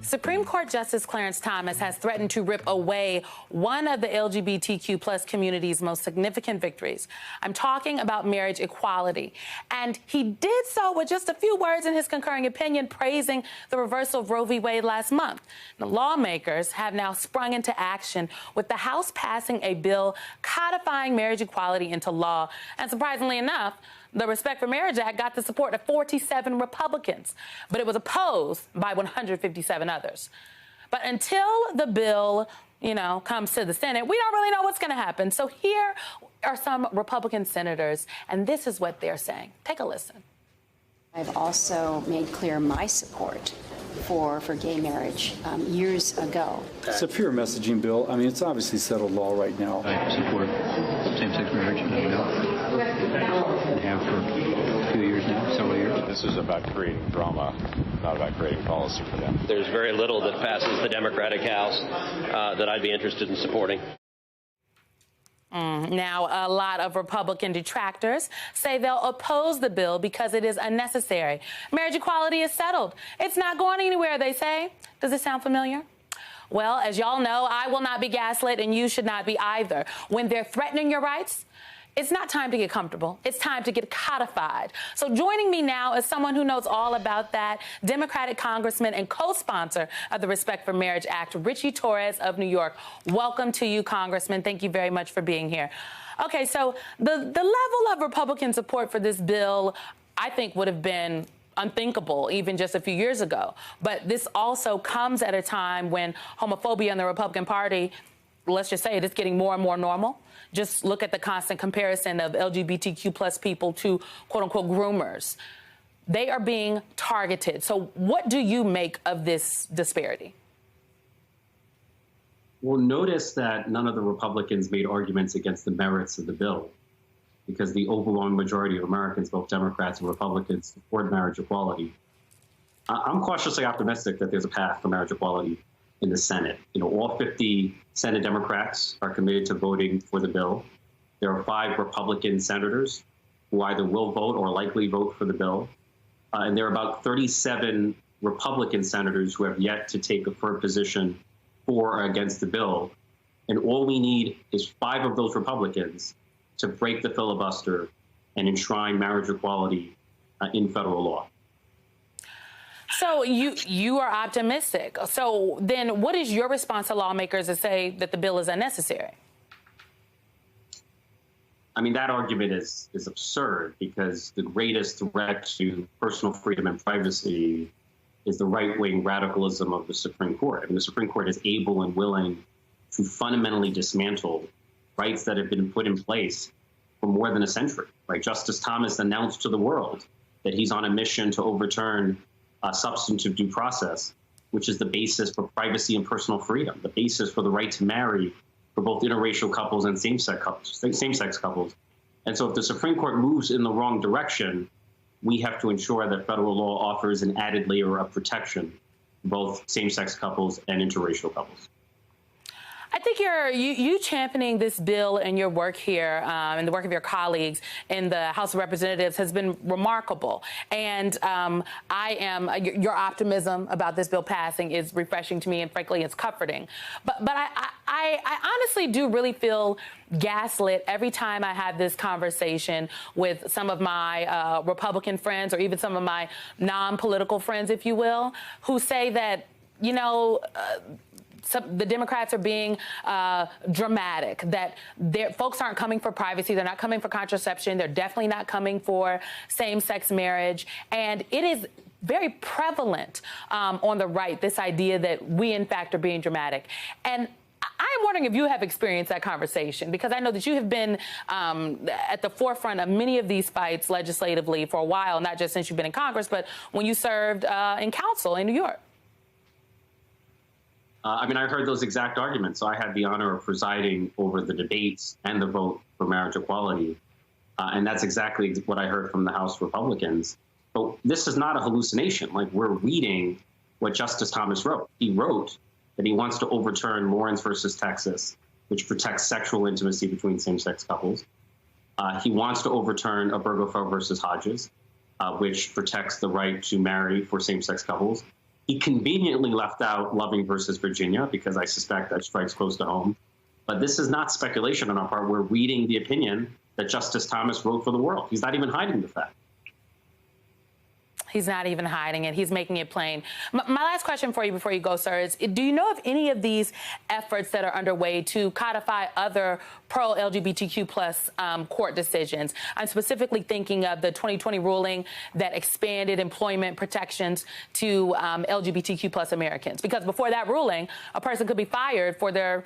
Supreme Court Justice Clarence Thomas has threatened to rip away one of the LGBTQ plus community's most significant victories. I'm talking about marriage equality. And he did so with just a few words in his concurring opinion, praising the reversal of Roe v. Wade last month. The lawmakers have now sprung into action, with the House passing a bill codifying marriage equality into law. And surprisingly enough, the Respect for Marriage Act got the support of 47 Republicans, but it was opposed by 157 others. But until the bill, comes to the Senate, we don't really know what's going to happen. So here are some Republican senators, and this is what they're saying. Take a listen. I've also made clear my support for gay marriage years ago. It's a pure messaging bill. I mean, it's obviously settled law right now. I support same-sex marriage and have for a few years now, several years. This is about creating drama, not about creating policy for them. There's very little that passes the Democratic House that I'd be interested in supporting. Now, a lot of Republican detractors say they'll oppose the bill because it is unnecessary. Marriage equality is settled. It's not going anywhere, they say. Does it sound familiar? Well, as y'all know, I will not be gaslit, and you should not be either. When they're threatening your rights, it's not time to get comfortable. It's time to get codified. So joining me now is someone who knows all about that, Democratic Congressman and co-sponsor of the Respect for Marriage Act, Richie Torres of New York. Welcome to you, Congressman. Thank you very much for being here. Okay, so the level of Republican support for this bill, I think, would have been unthinkable even just a few years ago. But this also comes at a time when homophobia in the Republican Party, let's just say it is getting more and more normal. Just look at the constant comparison of LGBTQ plus people to quote unquote groomers. They are being targeted. So what do you make of this disparity? Well, notice that none of the Republicans made arguments against the merits of the bill, because the overwhelming majority of Americans, both Democrats and Republicans, support marriage equality. I'm cautiously optimistic that there's a path for marriage equality in the Senate. All 50 Senate Democrats are committed to voting for the bill. There are 5 Republican senators who either will vote or likely vote for the bill. And there are about 37 Republican senators who have yet to take a firm position for or against the bill. And all we need is 5 of those Republicans to break the filibuster and enshrine marriage equality in federal law. So you are optimistic. So then what is your response to lawmakers that say that the bill is unnecessary? I mean, that argument is absurd, because the greatest threat to personal freedom and privacy is the right-wing radicalism of the Supreme Court. I mean, the Supreme Court is able and willing to fundamentally dismantle rights that have been put in place for more than a century. Right? Justice Thomas announced to the world that he's on a mission to overturn substantive due process, which is the basis for privacy and personal freedom, the basis for the right to marry for both interracial couples and same-sex couples. And so if the Supreme Court moves in the wrong direction, we have to ensure that federal law offers an added layer of protection for both same-sex couples and interracial couples. I think you championing this bill and your work here and the work of your colleagues in the House of Representatives has been remarkable. And your optimism about this bill passing is refreshing to me, and frankly, it's comforting. But I honestly do really feel gaslit every time I have this conversation with some of my Republican friends, or even some of my non-political friends, if you will, who say that, the Democrats are being dramatic, that folks aren't coming for privacy. They're not coming for contraception. They're definitely not coming for same-sex marriage. And it is very prevalent on the right, this idea that we, in fact, are being dramatic. And I'm wondering if you have experienced that conversation, because I know that you have been at the forefront of many of these fights legislatively for a while, not just since you've been in Congress, but when you served in council in New York. I mean, I heard those exact arguments. So I had the honor of presiding over the debates and the vote for marriage equality. And that's exactly what I heard from the House Republicans. But this is not a hallucination. Like, we're reading what Justice Thomas wrote. He wrote that he wants to overturn Lawrence versus Texas, which protects sexual intimacy between same-sex couples. He wants to overturn Obergefell versus Hodges, which protects the right to marry for same-sex couples. He conveniently left out Loving versus Virginia because I suspect that strikes close to home. But this is not speculation on our part. We're reading the opinion that Justice Thomas wrote for the world. He's not even hiding the fact. He's not even hiding it. He's making it plain. My last question for you before you go, sir, is do you know of any of these efforts that are underway to codify other pro-LGBTQ plus court decisions? I'm specifically thinking of the 2020 ruling that expanded employment protections to LGBTQ plus Americans. Because before that ruling, a person could be fired for their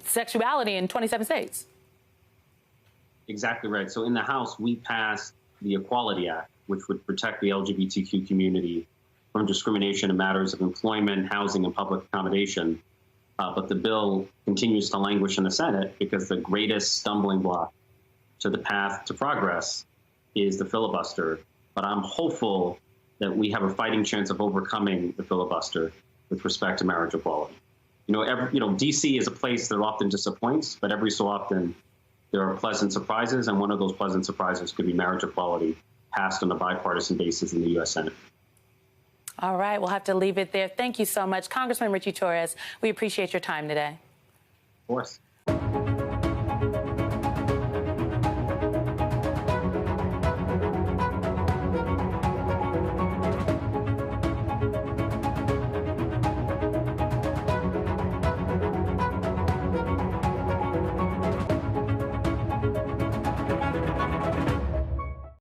sexuality in 27 states. Exactly right. So in the House, we passed the Equality Act, which would protect the LGBTQ community from discrimination in matters of employment, housing, and public accommodation. But the bill continues to languish in the Senate because the greatest stumbling block to the path to progress is the filibuster. But I'm hopeful that we have a fighting chance of overcoming the filibuster with respect to marriage equality. D.C. is a place that often disappoints, but every so often there are pleasant surprises, and one of those pleasant surprises could be marriage equality passed on a bipartisan basis in the U.S. Senate. All right, we'll have to leave it there. Thank you so much, Congressman Richie Torres. We appreciate your time today. Of course.